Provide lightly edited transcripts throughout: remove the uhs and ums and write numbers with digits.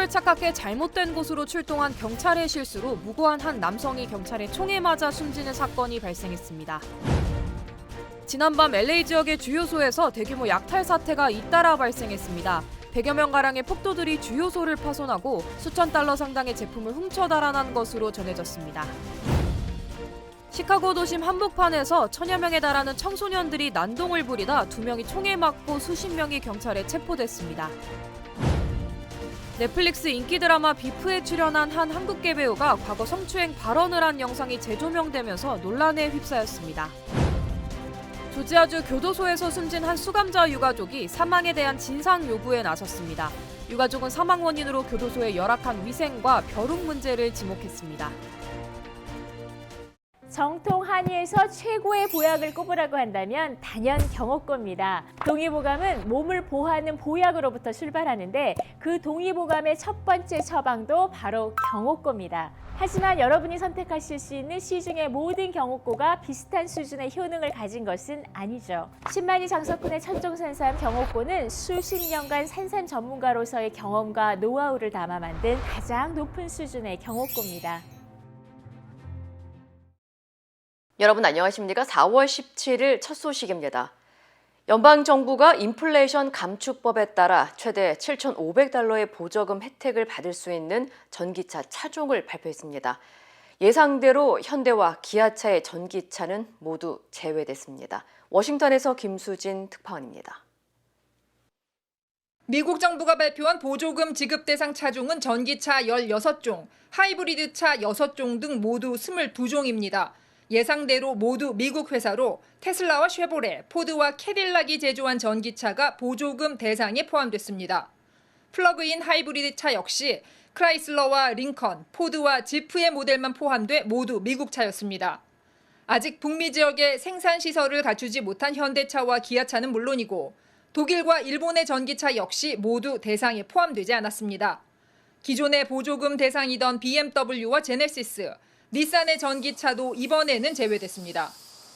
주소를 착각해 잘못된 곳으로 출동한 경찰의 실수로 무고한 한 남성이 경찰에 총에 맞아 숨지는 사건이 발생했습니다. 지난밤 LA 지역의 주요소에서 대규모 약탈 사태가 잇따라 발생했습니다. 100여 명가량의 폭도들이 주요소를 파손하고 수천 달러 상당의 제품을 훔쳐 달아난 것으로 전해졌습니다. 시카고 도심 한복판에서 1000여 명에 달하는 청소년들이 난동을 부리다 2명이 총에 맞고 수십 명이 경찰에 체포됐습니다. 넷플릭스 인기 드라마 비프에 출연한 한 한국계 배우가 과거 성추행 발언을 한 영상이 재조명되면서 논란에 휩싸였습니다. 조지아주 교도소에서 숨진 한 수감자 유가족이 사망에 대한 진상 요구에 나섰습니다. 유가족은 사망 원인으로 교도소의 열악한 위생과 벼룩 문제를 지목했습니다. 정통 한의에서 최고의 보약을 꼽으라고 한다면 단연 경옥고입니다. 동의보감은 몸을 보호하는 보약으로부터 출발하는데 그 동의보감의 첫 번째 처방도 바로 경옥고입니다. 하지만 여러분이 선택하실 수 있는 시중의 모든 경옥고가 비슷한 수준의 효능을 가진 것은 아니죠. 신만이 장석군의 천종산삼 경옥고는 수십 년간 산삼 전문가로서의 경험과 노하우를 담아 만든 가장 높은 수준의 경옥고입니다. 여러분 안녕하십니까? 4월 17일 첫 소식입니다. 연방정부가 인플레이션 감축법에 따라 최대 7,500달러의 보조금 혜택을 받을 수 있는 전기차 차종을 발표했습니다. 예상대로 현대와 기아차의 전기차는 모두 제외됐습니다. 워싱턴에서 김수진 특파원입니다. 미국 정부가 발표한 보조금 지급 대상 차종은 전기차 16종, 하이브리드차 6종 등 모두 22종입니다. 예상대로 모두 미국 회사로 테슬라와 쉐보레, 포드와 캐딜락이 제조한 전기차가 보조금 대상에 포함됐습니다. 플러그인 하이브리드 차 역시 크라이슬러와 링컨, 포드와 지프의 모델만 포함돼 모두 미국 차였습니다. 아직 북미 지역에 생산 시설을 갖추지 못한 현대차와 기아차는 물론이고 독일과 일본의 전기차 역시 모두 대상에 포함되지 않았습니다. 기존의 보조금 대상이던 BMW와 제네시스, 닛산의 전기차도 이번에는 제외됐습니다.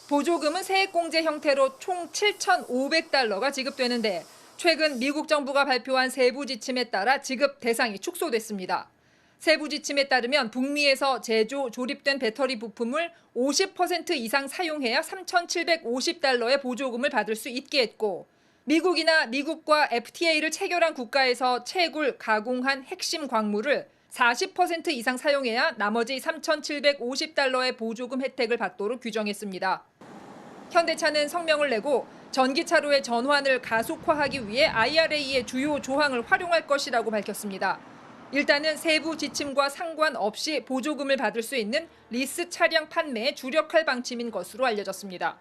보조금은 세액공제 형태로 총 7,500달러가 지급되는데 최근 미국 정부가 발표한 세부 지침에 따라 지급 대상이 축소됐습니다. 세부 지침에 따르면 북미에서 제조, 조립된 배터리 부품을 50% 이상 사용해야 3,750달러의 보조금을 받을 수 있게 했고 미국이나 미국과 FTA를 체결한 국가에서 채굴, 가공한 핵심 광물을 40% 이상 사용해야 나머지 3,750달러의 보조금 혜택을 받도록 규정했습니다. 현대차는 성명을 내고 전기차로의 전환을 가속화하기 위해 IRA의 주요 조항을 활용할 것이라고 밝혔습니다. 일단은 세부 지침과 상관없이 보조금을 받을 수 있는 리스 차량 판매에 주력할 방침인 것으로 알려졌습니다.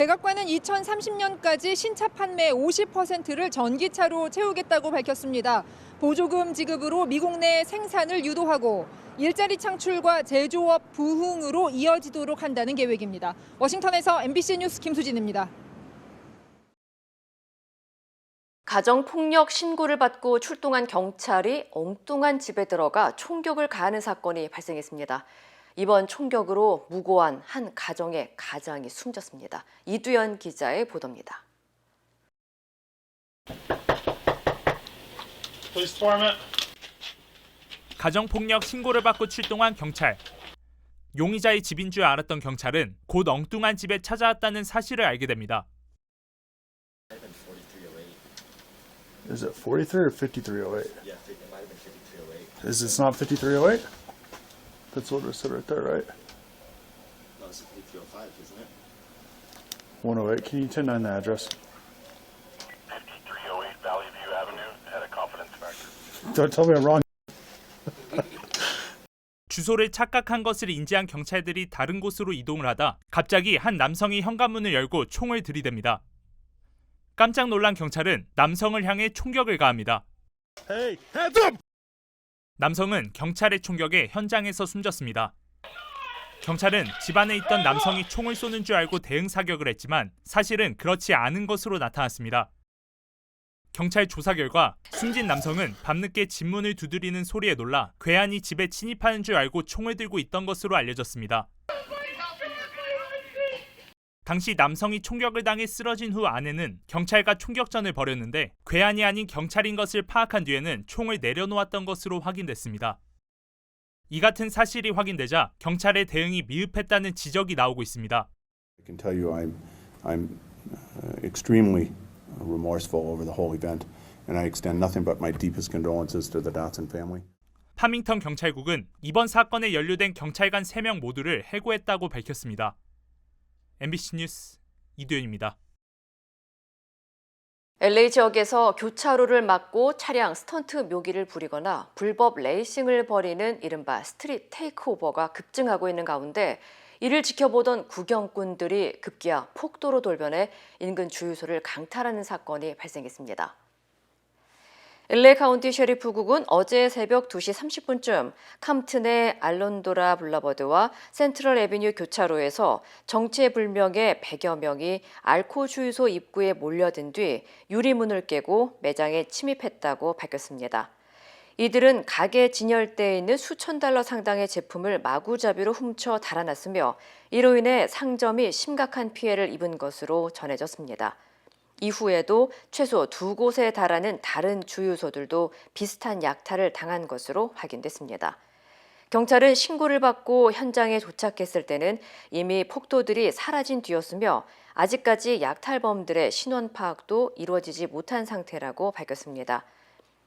백악관은 2030년까지 신차 판매의 50%를 전기차로 채우겠다고 밝혔습니다. 보조금 지급으로 미국 내 생산을 유도하고 일자리 창출과 제조업 부흥으로 이어지도록 한다는 계획입니다. 워싱턴에서 MBC 뉴스 김수진입니다. 가정폭력 신고를 받고 출동한 경찰이 엉뚱한 집에 들어가 총격을 가하는 사건이 발생했습니다. 이번 총격으로 무고한 한 가정의 가장이 숨졌습니다. 이두연 기자의 보도입니다. 가정폭력 신고를 받고 출동한 경찰. 용의자의 집인 줄 알았던 경찰은 곧 엉뚱한 집에 찾아왔다는 사실을 알게 됩니다. Is it 43 or 5308? Yeah, it might have been 5308. Is this not 5308? That's what it said right there, right? No, it's 5305, isn't it? 108. Can you 10-9 the address? 5308 Valley View Avenue at a confidence factor. Don't tell me I'm wrong. 주소를 착각한 것을 인지한 경찰들이 다른 곳으로 이동을 하다 갑자기 한 남성이 현관문을 열고 총을 들이댑니다. 깜짝 놀란 경찰은 남성을 향해 총격을 가합니다. Hey, hands up! 남성은 경찰의 총격에 현장에서 숨졌습니다. 경찰은 집안에 있던 남성이 총을 쏘는 줄 알고 대응 사격을 했지만 사실은 그렇지 않은 것으로 나타났습니다. 경찰 조사 결과 숨진 남성은 밤늦게 집 문을 두드리는 소리에 놀라 괴한이 집에 침입하는 줄 알고 총을 들고 있던 것으로 알려졌습니다. 당시 남성이 총격을 당해 쓰러진 후 아내는 경찰과 총격전을 벌였는데 괴한이 아닌 경찰인 것을 파악한 뒤에는 총을 내려놓았던 것으로 확인됐습니다. 이 같은 사실이 확인되자 경찰의 대응이 미흡했다는 지적이 나오고 있습니다. I can tell you I'm extremely remorseful over the whole event, and I extend nothing but my deepest condolences to the Dotson family. 파밍턴 경찰국은 이번 사건에 연루된 경찰관 3명 모두를 해고했다고 밝혔습니다. MBC 뉴스 이두현입니다. LA 지역에서 교차로를 막고 차량 스턴트 묘기를 부리거나 불법 레이싱을 벌이는 이른바 스트릿 테이크오버가 급증하고 있는 가운데 이를 지켜보던 구경꾼들이 급기야 폭도로 돌변해 인근 주유소를 강탈하는 사건이 발생했습니다. LA 카운티 셰리프국은 어제 새벽 2시 30분쯤 캄튼의 알론도라 블라버드와 센트럴 애비뉴 교차로에서 정체불명의 100여 명이 알코 주유소 입구에 몰려든 뒤 유리문을 깨고 매장에 침입했다고 밝혔습니다. 이들은 가게 진열대에 있는 수천 달러 상당의 제품을 마구잡이로 훔쳐 달아났으며 이로 인해 상점이 심각한 피해를 입은 것으로 전해졌습니다. 이후에도 최소 2곳에 달하는 다른 주유소들도 비슷한 약탈을 당한 것으로 확인됐습니다. 경찰은 신고를 받고 현장에 도착했을 때는 이미 폭도들이 사라진 뒤였으며 아직까지 약탈범들의 신원 파악도 이루어지지 못한 상태라고 밝혔습니다.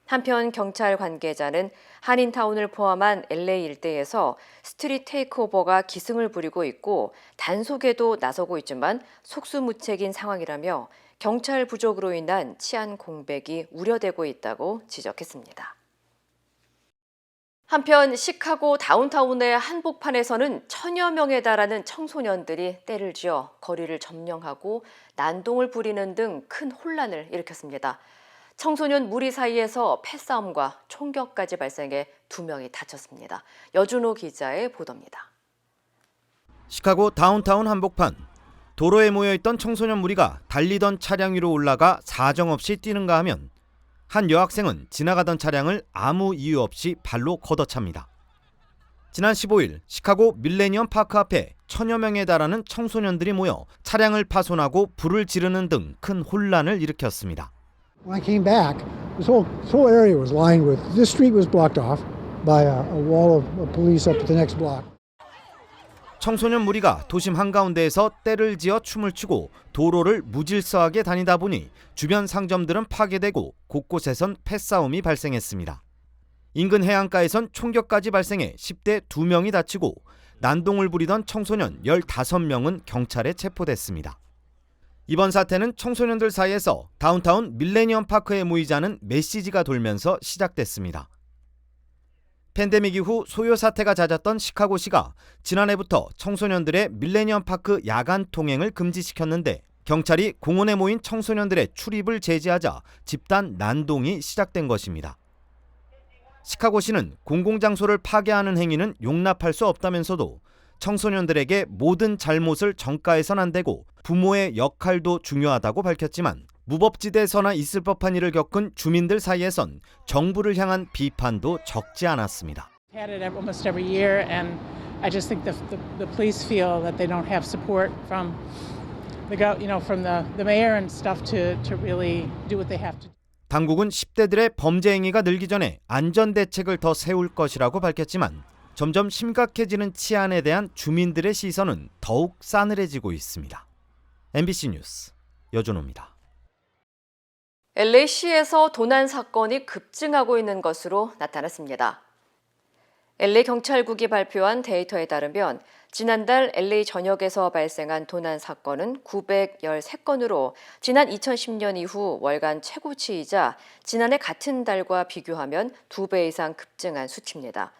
한편 경찰 관계자는 한인타운을 포함한 LA 일대에서 스트릿 테이크오버가 기승을 부리고 있고 단속에도 나서고 있지만 속수무책인 상황이라며 경찰 부족으로 인한 치안 공백이 우려되고 있다고 지적했습니다. 한편 시카고 다운타운의 한복판에서는 1000여 명에 달하는 청소년들이 떼를 쥐어 거리를 점령하고 난동을 부리는 등 큰 혼란을 일으켰습니다. 청소년 무리 사이에서 패싸움과 총격까지 발생해 2명이 다쳤습니다. 여준호 기자의 보도입니다. 시카고 다운타운 한복판. 도로에 모여있던 청소년 무리가 달리던 차량 위로 올라가 사정없이 뛰는가 하면 한 여학생은 지나가던 차량을 아무 이유 없이 발로 걷어찹니다. 지난 15일 시카고 밀레니엄 파크 앞에 1000여 명에 달하는 청소년들이 모여 차량을 파손하고 불을 지르는 등 큰 혼란을 일으켰습니다. When I came back, this whole area was lined with. This street was blocked off by a wall of police up at the next block. 청소년 무리가 도심 한가운데에서 떼를 지어 춤을 추고 도로를 무질서하게 다니다 보니 주변 상점들은 파괴되고 곳곳에선 패싸움이 발생했습니다. 인근 해안가에선 총격까지 발생해 10대 2명이 다치고 난동을 부리던 청소년 15명은 경찰에 체포됐습니다. 이번 사태는 청소년들 사이에서 다운타운 밀레니엄 파크에 모이자는 메시지가 돌면서 시작됐습니다. 팬데믹 이후 소요 사태가 잦았던 시카고시가 지난해부터 청소년들의 밀레니엄 파크 야간 통행을 금지시켰는데 경찰이 공원에 모인 청소년들의 출입을 제지하자 집단 난동이 시작된 것입니다. 시카고시는 공공장소를 파괴하는 행위는 용납할 수 없다면서도 청소년들에게 모든 잘못을 전가해선 안 되고 부모의 역할도 중요하다고 밝혔지만 무법지대에서나 있을 법한 일을 겪은 주민들 사이에선 정부를 향한 비판도 적지 않았습니다. Had it almost every year, and I just think the police feel that they don't have support from the mayor and stuff to really do what they have to. 당국은 10대들의 범죄 행위가 늘기 전에 안전 대책을 더 세울 것이라고 밝혔지만 점점 심각해지는 치안에 대한 주민들의 시선은 더욱 싸늘해지고 있습니다. MBC 뉴스 여준호입니다. LA시에서 도난 사건이 급증하고 있는 것으로 나타났습니다. LA 경찰국이 발표한 데이터에 따르면 지난달 LA 전역에서 발생한 도난 사건은 913건으로 지난 2010년 이후 월간 최고치이자 지난해 같은 달과 비교하면 2배 이상 급증한 수치입니다.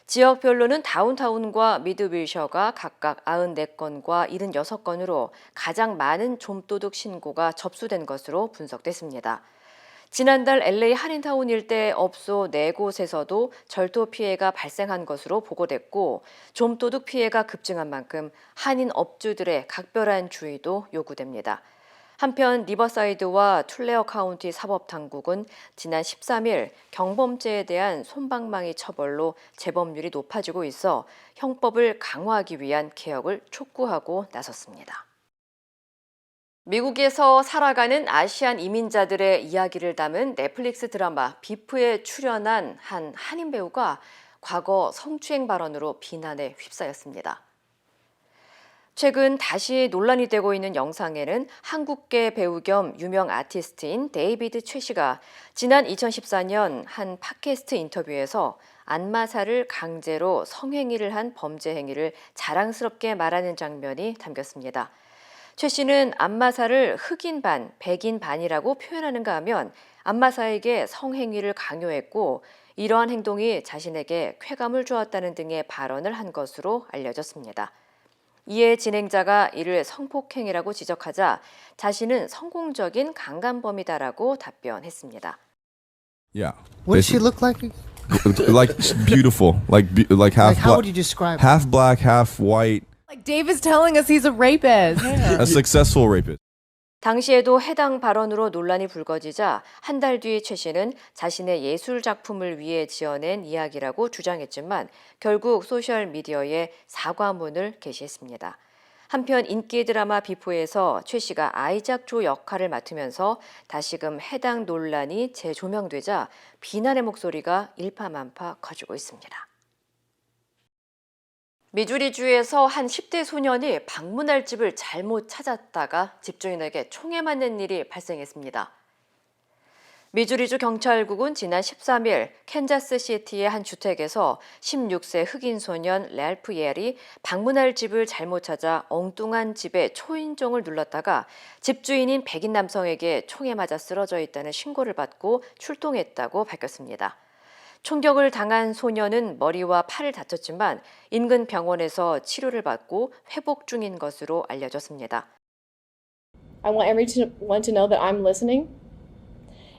지역별로는 다운타운과 미드윌셔가 각각 94건과 76건으로 가장 많은 좀도둑 신고가 접수된 것으로 분석됐습니다. 지난달 LA 한인타운 일대 업소 4곳에서도 절도 피해가 발생한 것으로 보고됐고 좀도둑 피해가 급증한 만큼 한인 업주들의 각별한 주의도 요구됩니다. 한편 리버사이드와 툴레어 카운티 사법당국은 지난 13일 경범죄에 대한 솜방망이 처벌로 재범률이 높아지고 있어 형법을 강화하기 위한 개혁을 촉구하고 나섰습니다. 미국에서 살아가는 아시안 이민자들의 이야기를 담은 넷플릭스 드라마 비프에 출연한 한 한인 배우가 과거 성추행 발언으로 비난에 휩싸였습니다. 최근 다시 논란이 되고 있는 영상에는 한국계 배우 겸 유명 아티스트인 데이비드 최 씨가 지난 2014년 한 팟캐스트 인터뷰에서 안마사를 강제로 성행위를 한 범죄 행위를 자랑스럽게 말하는 장면이 담겼습니다. 최 씨는 안마사를 흑인 반, 백인 반이라고 표현하는가 하면 안마사에게 성행위를 강요했고 이러한 행동이 자신에게 쾌감을 주었다는 등의 발언을 한 것으로 알려졌습니다. 이에 진행자가 이를 성폭행이라고 지적하자 자신은 성공적인 강간범이다라고 답변했습니다. Yeah. What does she look like? Like beautiful, like half Like, how would you describe her? half black, half white. Like Dave is telling us he's a rapist. A successful rapist. 당시에도 해당 발언으로 논란이 불거지자 한 달 뒤 최 씨는 자신의 예술 작품을 위해 지어낸 이야기라고 주장했지만 결국 소셜미디어에 사과문을 게시했습니다. 한편 인기 드라마 비포에서 최 씨가 아이작 조 역할을 맡으면서 다시금 해당 논란이 재조명되자 비난의 목소리가 일파만파 커지고 있습니다. 미주리주에서 한 10대 소년이 방문할 집을 잘못 찾았다가 집주인에게 총에 맞는 일이 발생했습니다. 미주리주 경찰국은 지난 13일 캔자스시티의 한 주택에서 16세 흑인 소년 랄프 옐이 방문할 집을 잘못 찾아 엉뚱한 집에 초인종을 눌렀다가 집주인인 백인 남성에게 총에 맞아 쓰러져 있다는 신고를 받고 출동했다고 밝혔습니다. 총격을 당한 소년은 머리와 팔을 다쳤지만 인근 병원에서 치료를 받고 회복 중인 것으로 알려졌습니다. I want everyone to know that I'm listening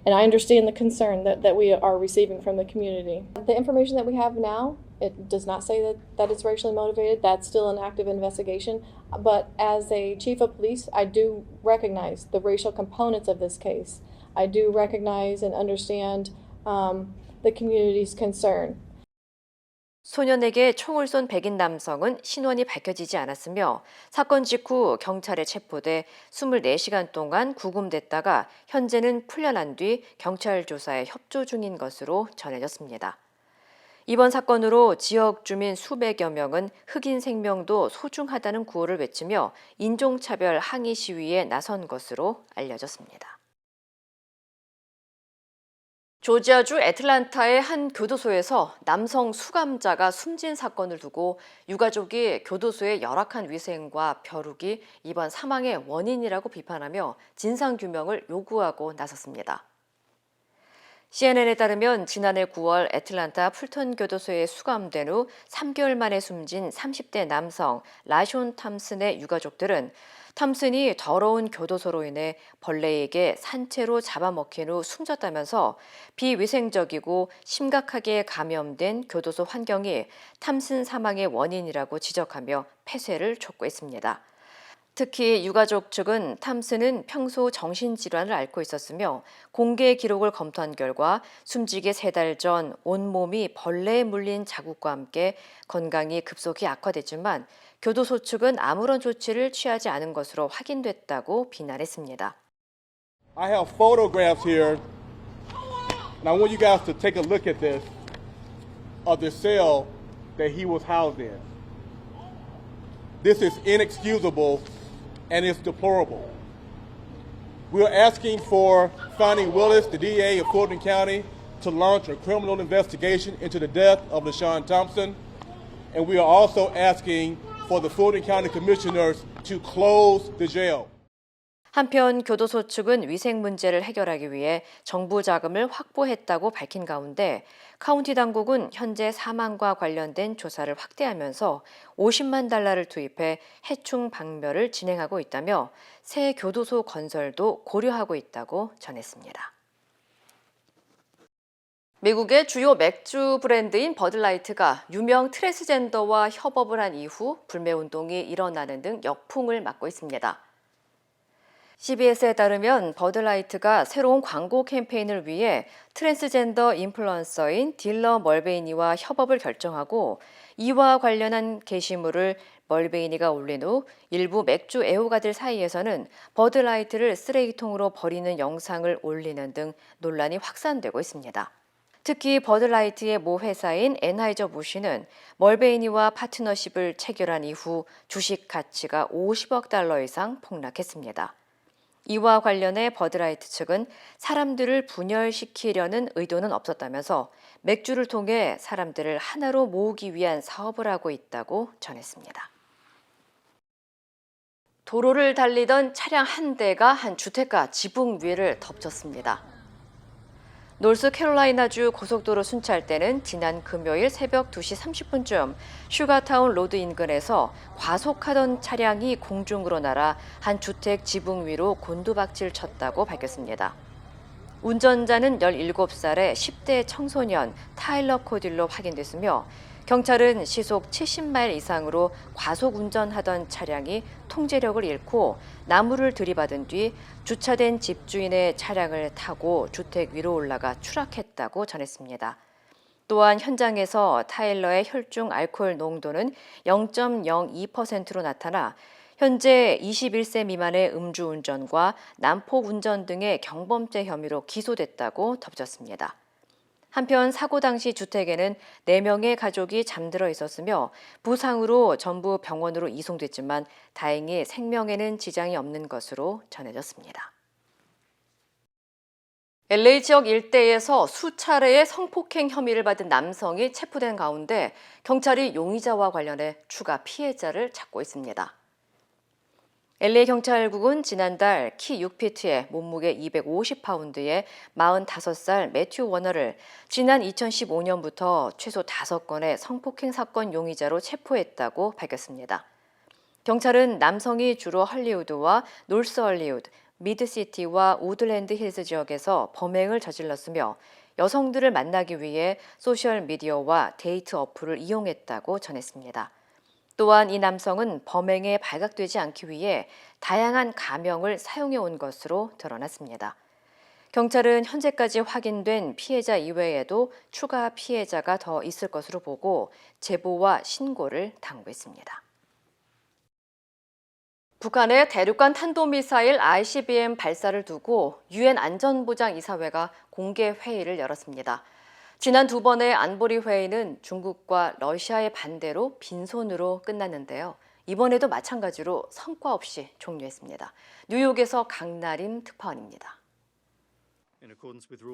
and I understand the concern that we are receiving from the community. The information that we have now, it does not say that it's racially motivated. That's still an active investigation. But as a chief of police, I do recognize the racial components of this case. I do recognize and understand the community's concern. 소년에게 총을 쏜 백인 남성은 신원이 밝혀지지 않았으며 사건 직후 경찰에 체포돼 24시간 동안 구금됐다가 현재는 풀려난 뒤 경찰 조사에 협조 중인 것으로 전해졌습니다. 이번 사건으로 지역 주민 수백여 명은 흑인 생명도 소중하다는 구호를 외치며 인종차별 항의 시위에 나선 것으로 알려졌습니다. 조지아주 애틀랜타의 한 교도소에서 남성 수감자가 숨진 사건을 두고 유가족이 교도소의 열악한 위생과 벼룩이 이번 사망의 원인이라고 비판하며 진상규명을 요구하고 나섰습니다. CNN에 따르면 지난해 9월 애틀랜타 풀턴 교도소에 수감된 후 3개월 만에 숨진 30대 남성 라숀 탐슨의 유가족들은 탐슨이 더러운 교도소로 인해 벌레에게 산채로 잡아먹힌 후 숨졌다면서 비위생적이고 심각하게 감염된 교도소 환경이 탐슨 사망의 원인이라고 지적하며 폐쇄를 촉구했습니다. 특히 유가족 측은 탐슨은 평소 정신질환을 앓고 있었으며 공개 기록을 검토한 결과 숨지기 3달 전 온몸이 벌레에 물린 자국과 함께 건강이 급속히 악화됐지만 교도소 측은 아무런 조치를 취하지 않은 것으로 확인됐다고 비난했습니다. I have photographs here, and I want you guys to take a look at this, of the cell that he was housed in. This is inexcusable and it's deplorable. We are asking for Fannie Willis, the DA of Fulton County, to launch a criminal investigation into the death of LaShawn Thompson, and we are also asking for the Fulton County Commissioners to close the jail. 한편 교도소 측은 위생 문제를 해결하기 위해 정부 자금을 확보했다고 밝힌 가운데 카운티 당국은 현재 사망과 관련된 조사를 확대하면서 $50만 달러를 투입해 해충 박멸을 진행하고 있다며 새 교도소 건설도 고려하고 있다고 전했습니다. 미국의 주요 맥주 브랜드인 버드라이트가 유명 트랜스젠더와 협업을 한 이후 불매운동이 일어나는 등 역풍을 맞고 있습니다. CBS에 따르면 버드라이트가 새로운 광고 캠페인을 위해 트랜스젠더 인플루언서인 딜러 멀베이니와 협업을 결정하고 이와 관련한 게시물을 멀베이니가 올린 후 일부 맥주 애호가들 사이에서는 버드라이트를 쓰레기통으로 버리는 영상을 올리는 등 논란이 확산되고 있습니다. 특히 버드라이트의 모 회사인 엔하이저부시는 멀베이니와 파트너십을 체결한 이후 주식 가치가 50억 달러 이상 폭락했습니다. 이와 관련해 버드라이트 측은 사람들을 분열시키려는 의도는 없었다면서 맥주를 통해 사람들을 하나로 모으기 위한 사업을 하고 있다고 전했습니다. 도로를 달리던 차량 한 대가 한 주택가 지붕 위를 덮쳤습니다. 노스캐롤라이나주 고속도로 순찰대는 지난 금요일 새벽 2시 30분쯤 슈가타운 로드 인근에서 과속하던 차량이 공중으로 날아 한 주택 지붕 위로 곤두박질 쳤다고 밝혔습니다. 운전자는 17살의 10대 청소년 타일러 코딜로 확인됐으며 경찰은 시속 70마일 이상으로 과속 운전하던 차량이 통제력을 잃고 나무를 들이받은 뒤 주차된 집주인의 차량을 타고 주택 위로 올라가 추락했다고 전했습니다. 또한 현장에서 타일러의 혈중 알코올 농도는 0.02%로 나타나 현재 21세 미만의 음주운전과 난폭 운전 등의 경범죄 혐의로 기소됐다고 덧붙였습니다. 한편 사고 당시 주택에는 4명의 가족이 잠들어 있었으며 부상으로 전부 병원으로 이송됐지만 다행히 생명에는 지장이 없는 것으로 전해졌습니다. LA 지역 일대에서 수차례의 성폭행 혐의를 받은 남성이 체포된 가운데 경찰이 용의자와 관련해 추가 피해자를 찾고 있습니다. LA 경찰국은 지난달 키 6피트에 몸무게 250파운드의 45살 매튜 워너를 지난 2015년부터 최소 5건의 성폭행 사건 용의자로 체포했다고 밝혔습니다. 경찰은 남성이 주로 할리우드와 노스 할리우드, 미드시티와 우드랜드 힐스 지역에서 범행을 저질렀으며 여성들을 만나기 위해 소셜미디어와 데이트 어플을 이용했다고 전했습니다. 또한 이 남성은 범행에 발각되지 않기 위해 다양한 가명을 사용해 온 것으로 드러났습니다. 경찰은 현재까지 확인된 피해자 이외에도 추가 피해자가 더 있을 것으로 보고 제보와 신고를 당부했습니다. 북한의 대륙간 탄도미사일 ICBM 발사를 두고 유엔 안전보장이사회가 공개 회의를 열었습니다. 지난 2번의 안보리 회의는 중국과 러시아의 반대로 빈손으로 끝났는데요. 이번에도 마찬가지로 성과 없이 종료했습니다. 뉴욕에서 강나림 특파원입니다.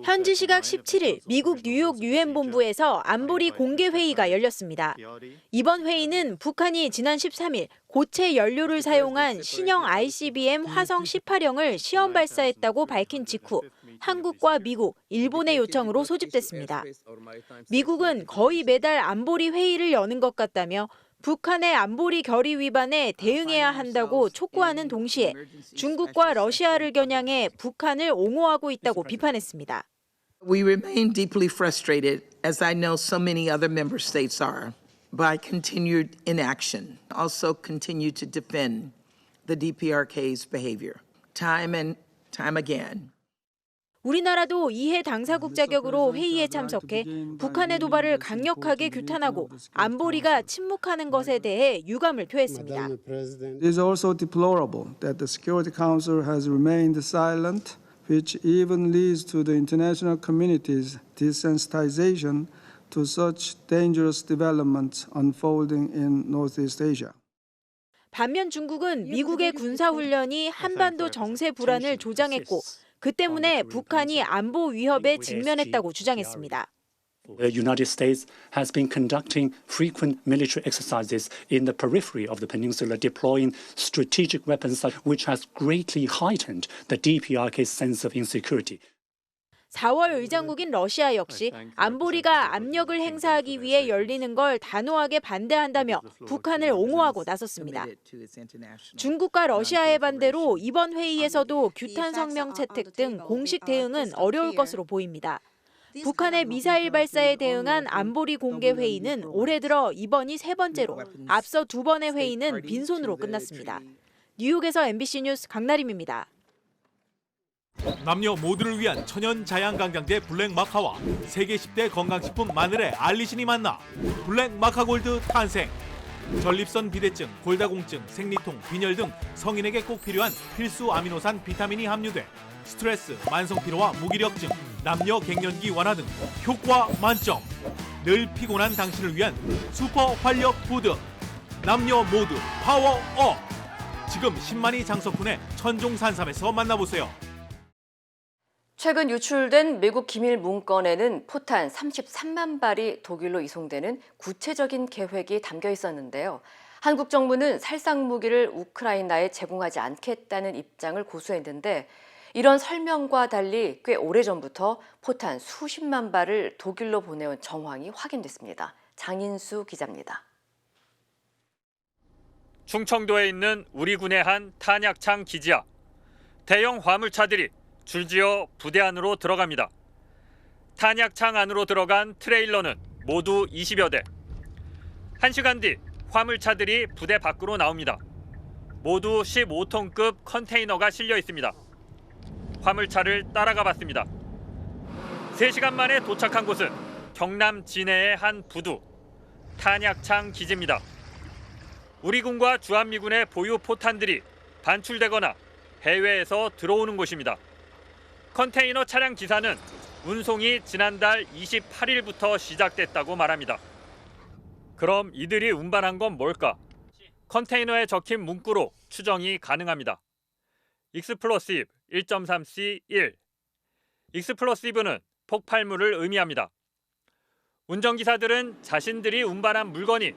현지 시각 17일 미국 뉴욕 유엔 본부에서 안보리 공개 회의가 열렸습니다. 이번 회의는 북한이 지난 13일 고체 연료를 사용한 신형 ICBM 화성 18형을 시험 발사했다고 밝힌 직후 한국과 미국, 일본의 요청으로 소집됐습니다. 미국은 거의 매달 안보리 회의를 여는 것 같다며 북한의 안보리 결의 위반에 대응해야 한다고 촉구하는 동시에 중국과 러시아를 겨냥해 북한을 옹호하고 있다고 비판했습니다. We remain deeply frustrated, as I know so many other member states are, by continued inaction. Also continue to defend the DPRK's behavior, time and time again. 우리나라도 이해 당사국 자격으로 회의에 참석해 북한의 도발을 강력하게 규탄하고 안보리가 침묵하는 것에 대해 유감을 표했습니다. It is also deplorable that the Security Council has remained silent, which even leads to the international community's desensitization to such dangerous developments unfolding in Northeast Asia. 반면 중국은 미국의 군사훈련이 한반도 정세 불안을 조장했고 그 때문에 북한이 안보 위협에 직면했다고 주장했습니다. The United States has been conducting frequent military exercises in the periphery of the peninsula, deploying strategic weapons which has greatly heightened the DPRK's sense of insecurity. 4월 의장국인 러시아 역시 안보리가 압력을 행사하기 위해 열리는 걸 단호하게 반대한다며 북한을 옹호하고 나섰습니다. 중국과 러시아의 반대로 이번 회의에서도 규탄 성명 채택 등 공식 대응은 어려울 것으로 보입니다. 북한의 미사일 발사에 대응한 안보리 공개 회의는 올해 들어 이번이 3번째로 앞서 2번의 회의는 빈손으로 끝났습니다. 뉴욕에서 MBC 뉴스 강나림입니다. 남녀 모두를 위한 천연 자양강장제 블랙마카와 세계 10대 건강식품 마늘의 알리신이 만나 블랙마카골드 탄생. 전립선 비대증, 골다공증, 생리통, 빈혈 등 성인에게 꼭 필요한 필수 아미노산 비타민이 함유돼 스트레스, 만성피로와 무기력증, 남녀 갱년기 완화 등 효과 만점. 늘 피곤한 당신을 위한 슈퍼 활력 푸드. 남녀 모두 파워업. 지금 10만이 장석훈의 천종산삼에서 만나보세요. 최근 유출된 미국 기밀 문건에는 포탄 33만 발이 독일로 이송되는 구체적인 계획이 담겨 있었는데요. 한국 정부는 살상 무기를 우크라이나에 제공하지 않겠다는 입장을 고수했는데 이런 설명과 달리 꽤 오래전부터 포탄 수십만 발을 독일로 보내온 정황이 확인됐습니다. 장인수 기자입니다. 충청도에 있는 우리 군의 한 탄약창 기지 앞. 대형 화물차들이 줄지어 부대 안으로 들어갑니다. 탄약창 안으로 들어간 트레일러는 모두 20여 대. 1시간 뒤 화물차들이 부대 밖으로 나옵니다. 모두 15톤급 컨테이너가 실려 있습니다. 화물차를 따라가 봤습니다. 3시간 만에 도착한 곳은 경남 진해의 한 부두, 탄약창 기지입니다. 우리 군과 주한미군의 보유 포탄들이 반출되거나 해외에서 들어오는 곳입니다. 컨테이너 차량 기사는 운송이 지난달 28일부터 시작됐다고 말합니다. 그럼 이들이 운반한 건 뭘까? 컨테이너에 적힌 문구로 추정이 가능합니다. 익스플로시브 1.3C1. 익스플로시브는 폭발물을 의미합니다. 운전기사들은 자신들이 운반한 물건이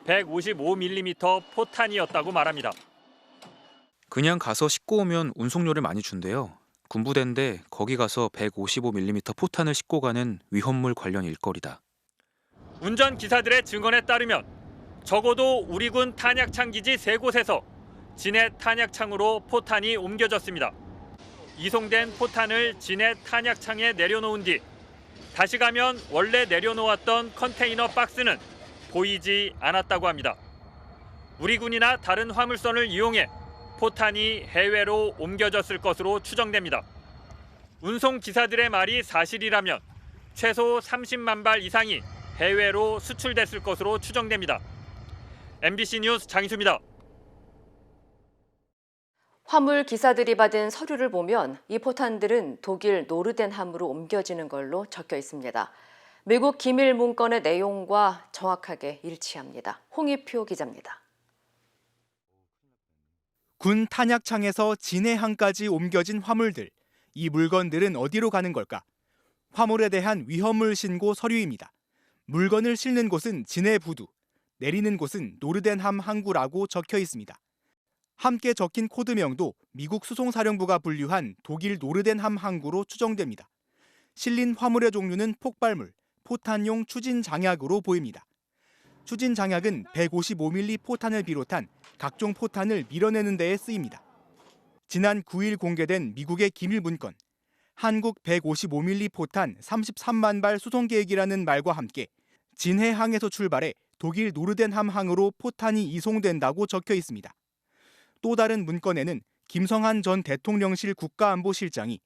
155mm 포탄이었다고 말합니다. 그냥 가서 싣고 오면 운송료를 많이 준대요. 군부대인데 거기 가서 155mm 포탄을 싣고 가는 위험물 관련 일거리다. 운전기사들의 증언에 따르면 적어도 우리 군 탄약창 기지 3곳에서 진해 탄약창으로 포탄이 옮겨졌습니다. 이송된 포탄을 진해 탄약창에 내려놓은 뒤 다시 가면 원래 내려놓았던 컨테이너 박스는 보이지 않았다고 합니다. 우리 군이나 다른 화물선을 이용해 포탄이 해외로 옮겨졌을 것으로 추정됩니다. 운송기사들의 말이 사실이라면 최소 30만 발 이상이 해외로 수출됐을 것으로 추정됩니다. MBC 뉴스 장희수입니다. 화물 기사들이 받은 서류를 보면 이 포탄들은 독일 노르덴함으로 옮겨지는 걸로 적혀 있습니다. 미국 기밀 문건의 내용과 정확하게 일치합니다. 홍익표 기자입니다. 군 탄약창에서 진해항까지 옮겨진 화물들. 이 물건들은 어디로 가는 걸까? 화물에 대한 위험물 신고 서류입니다. 물건을 싣는 곳은 진해 부두, 내리는 곳은 노르덴함 항구라고 적혀 있습니다. 함께 적힌 코드명도 미국 수송사령부가 분류한 독일 노르덴함 항구로 추정됩니다. 실린 화물의 종류는 폭발물, 포탄용 추진 장약으로 보입니다. 추진 장약은 155mm 포탄을 비롯한 각종 포탄을 밀어내는 데에 쓰입니다. 지난 9일 공개된 미국의 기밀 문건, 한국 155mm 포탄 33만 발 수송 계획이라는 말과 함께 진해항에서 출발해 독일 노르덴함 항으로 포탄이 이송된다고 적혀 있습니다. 또 다른 문건에는 김성한 전 대통령실 국가안보실장이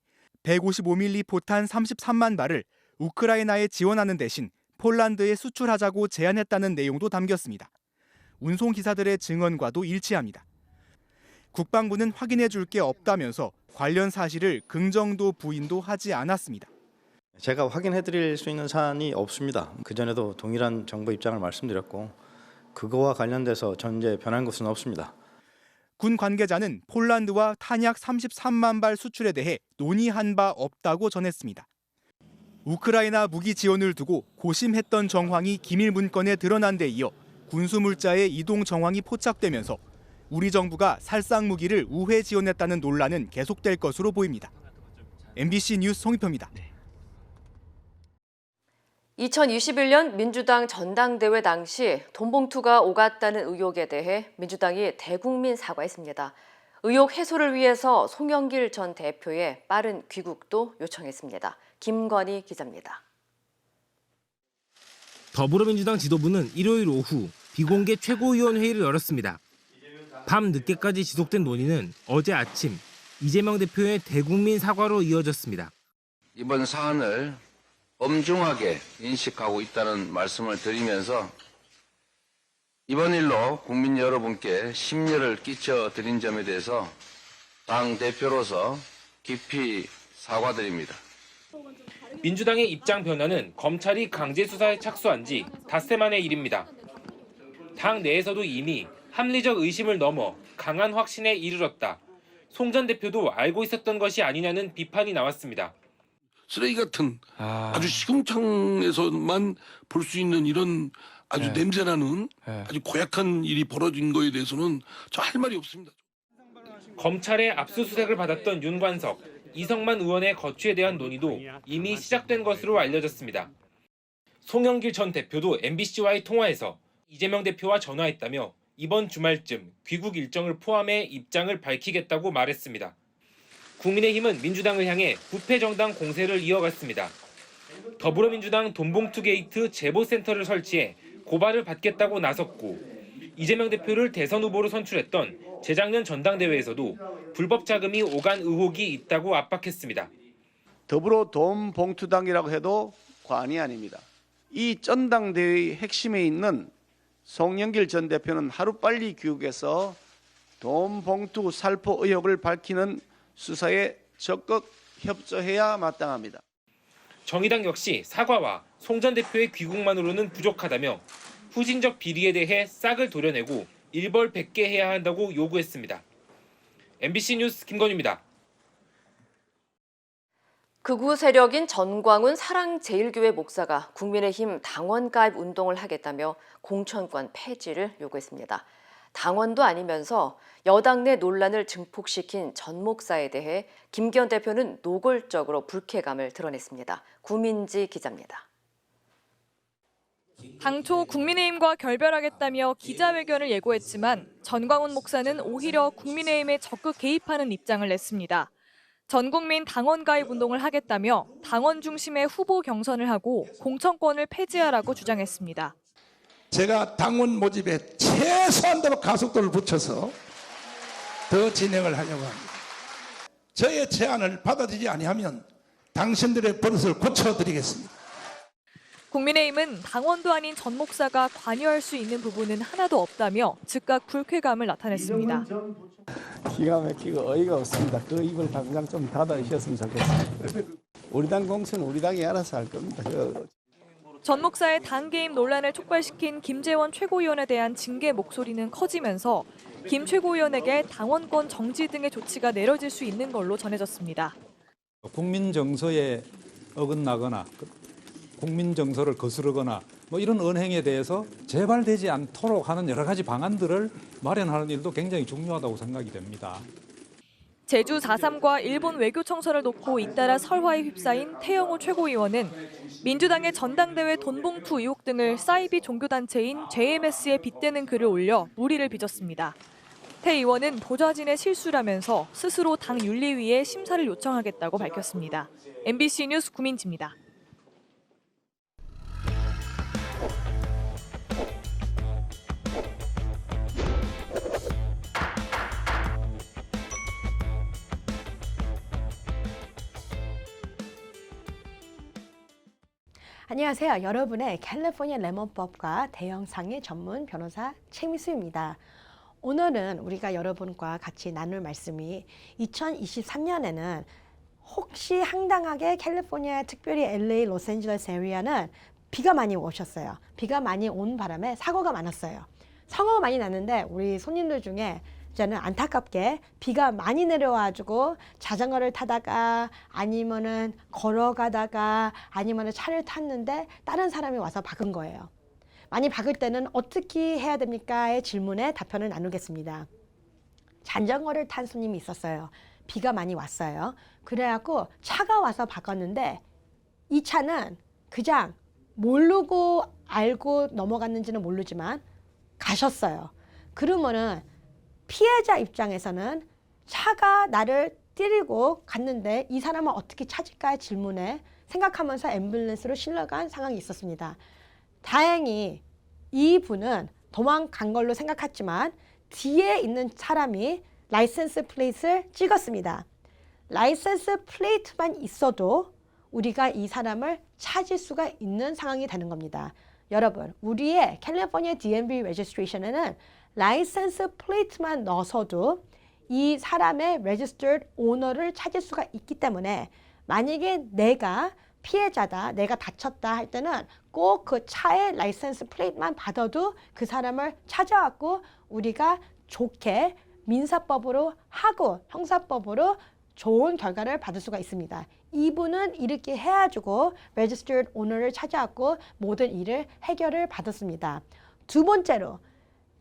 155mm 포탄 33만 발을 우크라이나에 지원하는 대신 폴란드에 수출하자고 제안했다는 내용도 담겼습니다. 운송기사들의 증언과도 일치합니다. 국방부는 확인해 줄 게 없다면서 관련 사실을 긍정도 부인도 하지 않았습니다. 제가 확인해 드릴 수 있는 사안이 없습니다. 그전에도 동일한 정부 입장을 말씀드렸고 그거와 관련돼서 전제 변한 것은 없습니다. 군 관계자는 폴란드와 탄약 33만 발 수출에 대해 논의한 바 없다고 전했습니다. 우크라이나 무기 지원을 두고 고심했던 정황이 기밀 문건에 드러난 데 이어 군수물자의 이동 정황이 포착되면서 우리 정부가 살상 무기를 우회 지원했다는 논란은 계속될 것으로 보입니다. MBC 뉴스 송희표입니다. 2021년 민주당 전당대회 당시 돈봉투가 오갔다는 의혹에 대해 민주당이 대국민 사과했습니다. 의혹 해소를 위해서 송영길 전 대표의 빠른 귀국도 요청했습니다. 김건희 기자입니다. 더불어민주당 지도부는 일요일 오후 비공개 최고위원회의를 열었습니다. 밤 늦게까지 지속된 논의는 어제 아침 이재명 대표의 대국민 사과로 이어졌습니다. 이번 사안을 엄중하게 인식하고 있다는 말씀을 드리면서 이번 일로 국민 여러분께 심려를 끼쳐드린 점에 대해서 당 대표로서 깊이 사과드립니다. 민주당의 입장 변화는 검찰이 강제 수사에 착수한 지 닷새 만의 일입니다. 당 내에서도 이미 합리적 의심을 넘어 강한 확신에 이르렀다. 송 전 대표도 알고 있었던 것이 아니냐는 비판이 나왔습니다. 쓰레기 같은 아주 시궁창에서만 볼 수 있는 이런 아주 냄새나는 아주 고약한 일이 벌어진 거에 대해서는 저 할 말이 없습니다. 검찰의 압수수색을 받았던 윤관석, 이성만 의원의 거취에 대한 논의도 이미 시작된 것으로 알려졌습니다. 송영길 전 대표도 MBC와의 통화에서 이재명 대표와 전화했다며 이번 주말쯤 귀국 일정을 포함해 입장을 밝히겠다고 말했습니다. 국민의힘은 민주당을 향해 부패정당 공세를 이어갔습니다. 더불어민주당 돈봉투 게이트 제보센터를 설치해 고발을 받겠다고 나섰고 이재명 대표를 대선 후보로 선출했던 재작년 전당대회에서도 불법 자금이 오간 의혹이 있다고 압박했습니다. 더불어 돈봉투당이라고 해도 과언이 아닙니다. 이 전당대회의 핵심에 있는 송영길 전 대표는 하루빨리 귀국해서 돈봉투 살포 의혹을 밝히는 수사에 적극 협조해야 마땅합니다. 정의당 역시 사과와 송 전 대표의 귀국만으로는 부족하다며 후진적 비리에 대해 싹을 도려내고 일벌백계 해야 한다고 요구했습니다. MBC 뉴스 김건희입니다. 극우 세력인 전광훈 사랑제일교회 목사가 국민의힘 당원 가입 운동을 하겠다며 공천권 폐지를 요구했습니다. 당원도 아니면서 여당 내 논란을 증폭시킨 전 목사에 대해 김기현 대표는 노골적으로 불쾌감을 드러냈습니다. 구민지 기자입니다. 당초 국민의힘과 결별하겠다며 기자회견을 예고했지만 전광훈 목사는 오히려 국민의힘에 적극 개입하는 입장을 냈습니다. 전 국민 당원 가입 운동을 하겠다며 당원 중심의 후보 경선을 하고 공천권을 폐지하라고 주장했습니다. 제가 당원 모집에 최소한도로 가속도를 붙여서 더 진행을 하려고 합니다. 저의 제안을 받아들이지 아니하면 당신들의 버릇을 고쳐드리겠습니다. 국민의힘은 당원도 아닌 전 목사가 관여할 수 있는 부분은 하나도 없다며 즉각 불쾌감을 나타냈습니다. 기가 막히고 어이가 없습니다. 그 입을 당장 좀 닫아주셨으면 좋겠습니다. 우리 당 공천은 우리 당이 알아서 할 겁니다. 전 목사의 당 개입 논란을 촉발시킨 김재원 최고위원에 대한 징계 목소리는 커지면서 김 최고위원에게 당원권 정지 등의 조치가 내려질 수 있는 걸로 전해졌습니다. 국민 정서에 어긋나거나 국민 정서를 거스르거나 이런 언행에 대해서 재발되지 않도록 하는 여러 가지 방안들을 마련하는 일도 굉장히 중요하다고 생각이 됩니다. 제주 4.3과 일본 외교 청선을 놓고 잇따라 설화에 휩싸인 태영호 최고위원은 민주당의 전당대회 돈봉투 의혹 등을 사이비 종교단체인 JMS에 빗대는 글을 올려 물의를 빚었습니다. 태 의원은 보좌진의 실수라면서 스스로 당 윤리위에 심사를 요청하겠다고 밝혔습니다. MBC 뉴스 구민지입니다. 안녕하세요. 여러분의 캘리포니아 레몬법과 대형상해 전문 변호사 최미수입니다. 오늘은 우리가 여러분과 같이 나눌 말씀이 2023년에는 혹시 황당하게 캘리포니아, 특별히 LA, 로스앤젤레스 에리아는 비가 많이 오셨어요. 비가 많이 온 바람에 사고가 많았어요. 사고가 많이 났는데 우리 손님들 중에 저는 안타깝게 비가 많이 내려와가지고 자전거를 타다가 아니면은 걸어가다가 아니면은 차를 탔는데 다른 사람이 와서 박은 거예요. 많이 박을 때는 어떻게 해야 됩니까?의 질문에 답변을 나누겠습니다. 자전거를 탄 손님이 있었어요. 비가 많이 왔어요. 그래갖고 차가 와서 박았는데 이 차는 그냥 모르고 알고 넘어갔는지는 모르지만 가셨어요. 그러면은 피해자 입장에서는 차가 나를 때리고 갔는데 이 사람을 어떻게 찾을까의 질문에 생각하면서 앰뷸런스로 실려간 상황이 있었습니다. 다행히 이 분은 도망간 걸로 생각했지만 뒤에 있는 사람이 라이센스 플레이트를 찍었습니다. 라이센스 플레이트만 있어도 우리가 이 사람을 찾을 수가 있는 상황이 되는 겁니다. 여러분, 우리의 캘리포니아 DMV 레지스트레이션에는 라이센스 플레이트만 넣어서도 이 사람의 registered owner를 찾을 수가 있기 때문에 만약에 내가 피해자다, 내가 다쳤다 할 때는 꼭 그 차의 라이센스 플레이트만 받아도 그 사람을 찾아왔고 우리가 좋게 민사법으로 하고 형사법으로 좋은 결과를 받을 수가 있습니다. 이분은 이렇게 해가지고 registered owner를 찾아왔고 모든 일을 해결을 받았습니다. 두 번째로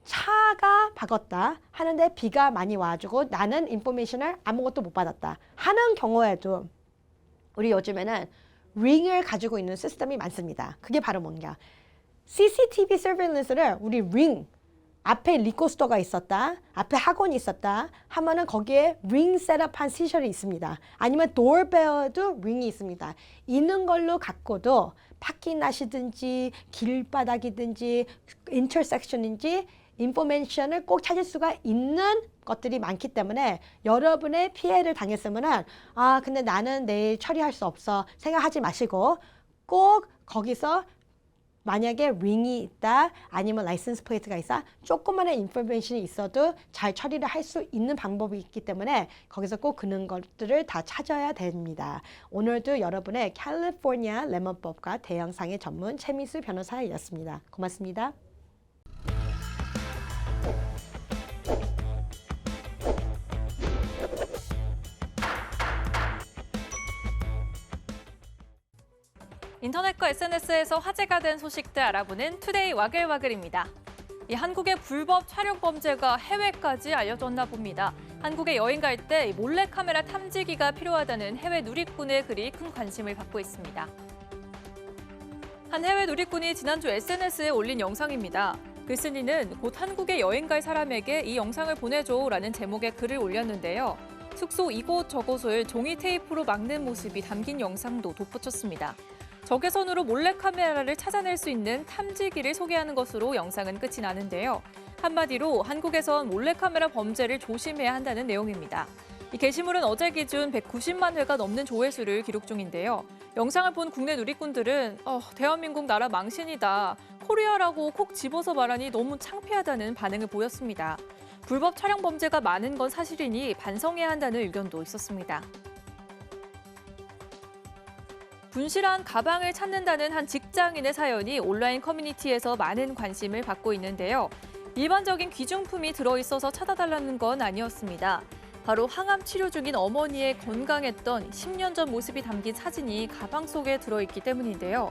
차가 박았다 하는데 비가 많이 와가지고 나는 인포메이션을 아무것도 못 받았다 하는 경우에도 우리 요즘에는 링을 가지고 있는 시스템이 많습니다. 그게 바로 뭔가 CCTV 서베일런스를 우리 링 앞에 리코스터가 있었다, 앞에 학원이 있었다 하면은 거기에 링 셋업한 시설이 있습니다. 아니면 도어벨도 링이 있습니다. 있는 걸로 갖고도 파킹낫이든지 길바닥이든지 인터섹션인지 인포메이션을 꼭 찾을 수가 있는 것들이 많기 때문에 여러분의 피해를 당했으면은 근데 나는 내일 처리할 수 없어 생각하지 마시고 꼭 거기서 만약에 링이 있다 아니면 라이센스 플레이트가 있어 조그마한 인포메이션이 있어도 잘 처리를 할 수 있는 방법이 있기 때문에 거기서 꼭 그런 것들을 다 찾아야 됩니다. 오늘도 여러분의 캘리포니아 레몬법과 대형상해 전문 최민수 변호사였습니다. 고맙습니다. 인터넷과 SNS에서 화제가 된 소식들 알아보는 투데이 와글와글입니다. 이 한국의 불법 촬영 범죄가 해외까지 알려졌나 봅니다. 한국에 여행 갈 때 몰래카메라 탐지기가 필요하다는 해외 누리꾼의 글이 큰 관심을 받고 있습니다. 한 해외 누리꾼이 지난주 SNS에 올린 영상입니다. 글쓴이는 곧 한국에 여행 갈 사람에게 이 영상을 보내줘라는 제목의 글을 올렸는데요. 숙소 이곳저곳을 종이 테이프로 막는 모습이 담긴 영상도 덧붙였습니다. 적외선으로 몰래카메라를 찾아낼 수 있는 탐지기를 소개하는 것으로 영상은 끝이 나는데요. 한마디로 한국에선 몰래카메라 범죄를 조심해야 한다는 내용입니다. 이 게시물은 어제 기준 190만 회가 넘는 조회수를 기록 중인데요. 영상을 본 국내 누리꾼들은 대한민국 나라 망신이다. 코리아라고 콕 집어서 말하니 너무 창피하다는 반응을 보였습니다. 불법 촬영 범죄가 많은 건 사실이니 반성해야 한다는 의견도 있었습니다. 분실한 가방을 찾는다는 한 직장인의 사연이 온라인 커뮤니티에서 많은 관심을 받고 있는데요. 일반적인 귀중품이 들어있어서 찾아달라는 건 아니었습니다. 바로 항암 치료 중인 어머니의 건강했던 10년 전 모습이 담긴 사진이 가방 속에 들어있기 때문인데요.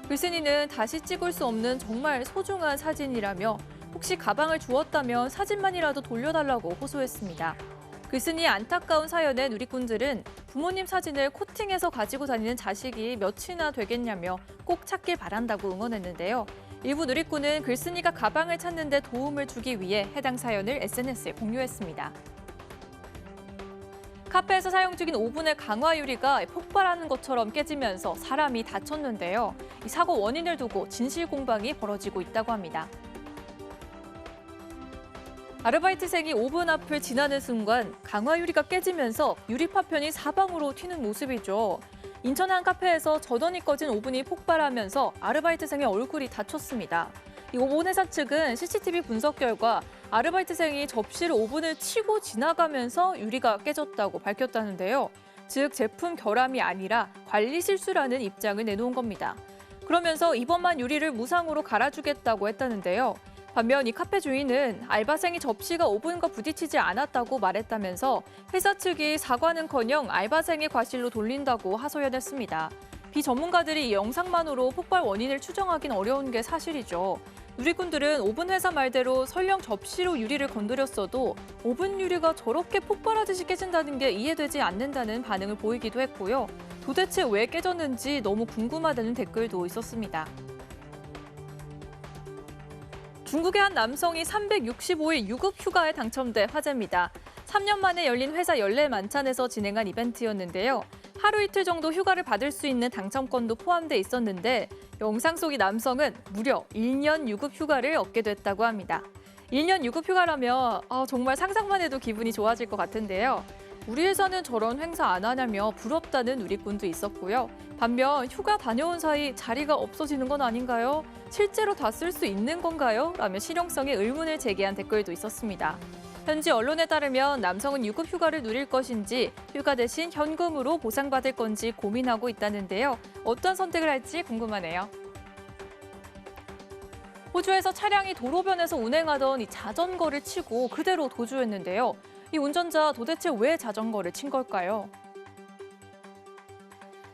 글쓴이는 다시 찍을 수 없는 정말 소중한 사진이라며 혹시 가방을 주었다면 사진만이라도 돌려달라고 호소했습니다. 글쓴이의 안타까운 사연에 누리꾼들은 부모님 사진을 코팅해서 가지고 다니는 자식이 몇이나 되겠냐며 꼭 찾길 바란다고 응원했는데요. 일부 누리꾼은 글쓴이가 가방을 찾는 데 도움을 주기 위해 해당 사연을 SNS에 공유했습니다. 카페에서 사용 중인 오븐의 강화 유리가 폭발하는 것처럼 깨지면서 사람이 다쳤는데요. 이 사고 원인을 두고 진실 공방이 벌어지고 있다고 합니다. 아르바이트생이 오븐 앞을 지나는 순간 강화 유리가 깨지면서 유리 파편이 사방으로 튀는 모습이죠. 인천 한 카페에서 전원이 꺼진 오븐이 폭발하면서 아르바이트생의 얼굴이 다쳤습니다. 이 오븐 회사 측은 CCTV 분석 결과 아르바이트생이 접시를 오븐을 치고 지나가면서 유리가 깨졌다고 밝혔다는데요. 즉 제품 결함이 아니라 관리 실수라는 입장을 내놓은 겁니다. 그러면서 이번만 유리를 무상으로 갈아주겠다고 했다는데요. 반면 이 카페 주인은 알바생이 접시가 오븐과 부딪히지 않았다고 말했다면서 회사 측이 사과는커녕 알바생의 과실로 돌린다고 하소연했습니다. 비전문가들이 이 영상만으로 폭발 원인을 추정하긴 어려운 게 사실이죠. 누리꾼들은 오븐 회사 말대로 설령 접시로 유리를 건드렸어도 오븐 유리가 저렇게 폭발하듯이 깨진다는 게 이해되지 않는다는 반응을 보이기도 했고요. 도대체 왜 깨졌는지 너무 궁금하다는 댓글도 있었습니다. 중국의 한 남성이 365일 유급 휴가에 당첨돼 화제입니다. 3년 만에 열린 회사 연례 만찬에서 진행한 이벤트였는데요. 하루 이틀 정도 휴가를 받을 수 있는 당첨권도 포함돼 있었는데 영상 속 이 남성은 무려 1년 유급 휴가를 얻게 됐다고 합니다. 1년 유급 휴가라면 정말 상상만 해도 기분이 좋아질 것 같은데요. 우리 회사는 저런 행사 안 하냐며 부럽다는 누리꾼도 있었고요. 반면 휴가 다녀온 사이 자리가 없어지는 건 아닌가요? 실제로 다 쓸 수 있는 건가요? 라며 실용성에 의문을 제기한 댓글도 있었습니다. 현지 언론에 따르면 남성은 유급 휴가를 누릴 것인지 휴가 대신 현금으로 보상받을 건지 고민하고 있다는데요. 어떤 선택을 할지 궁금하네요. 호주에서 차량이 도로변에서 운행하던 이 자전거를 치고 그대로 도주했는데요. 이 운전자 도대체 왜 자전거를 친 걸까요?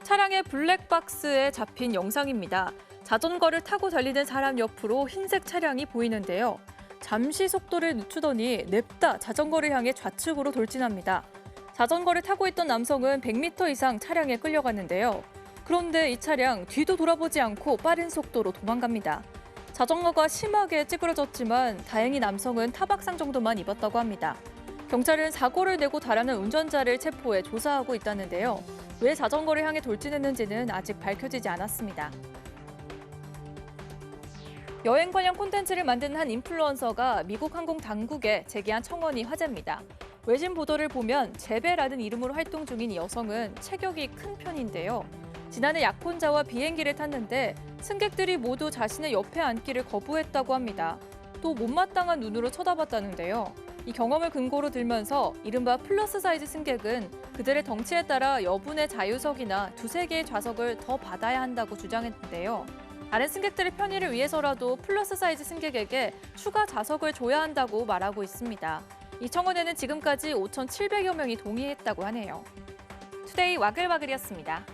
차량의 블랙박스에 잡힌 영상입니다. 자전거를 타고 달리는 사람 옆으로 흰색 차량이 보이는데요. 잠시 속도를 늦추더니 냅다 자전거를 향해 좌측으로 돌진합니다. 자전거를 타고 있던 남성은 100m 이상 차량에 끌려갔는데요. 그런데 이 차량 뒤도 돌아보지 않고 빠른 속도로 도망갑니다. 자전거가 심하게 찌그러졌지만 다행히 남성은 타박상 정도만 입었다고 합니다. 경찰은 사고를 내고 달아난 운전자를 체포해 조사하고 있다는데요. 왜 자전거를 향해 돌진했는지는 아직 밝혀지지 않았습니다. 여행 관련 콘텐츠를 만든 한 인플루언서가 미국 항공 당국에 제기한 청원이 화제입니다. 외신 보도를 보면 제베라는 이름으로 활동 중인 이 여성은 체격이 큰 편인데요. 지난해 약혼자와 비행기를 탔는데 승객들이 모두 자신의 옆에 앉기를 거부했다고 합니다. 또 못마땅한 눈으로 쳐다봤다는데요. 이 경험을 근거로 들면서 이른바 플러스 사이즈 승객은 그들의 덩치에 따라 여분의 자유석이나 2-3개의 좌석을 더 받아야 한다고 주장했는데요. 다른 승객들의 편의를 위해서라도 플러스 사이즈 승객에게 추가 좌석을 줘야 한다고 말하고 있습니다. 이 청원에는 지금까지 5,700여 명이 동의했다고 하네요. 투데이 와글와글이었습니다.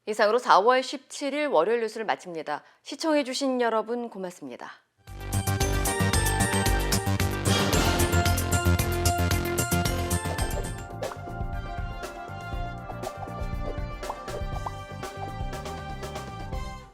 이상으로 4월 17일 월요일 뉴스를 마칩니다. 시청해주신 여러분 고맙습니다.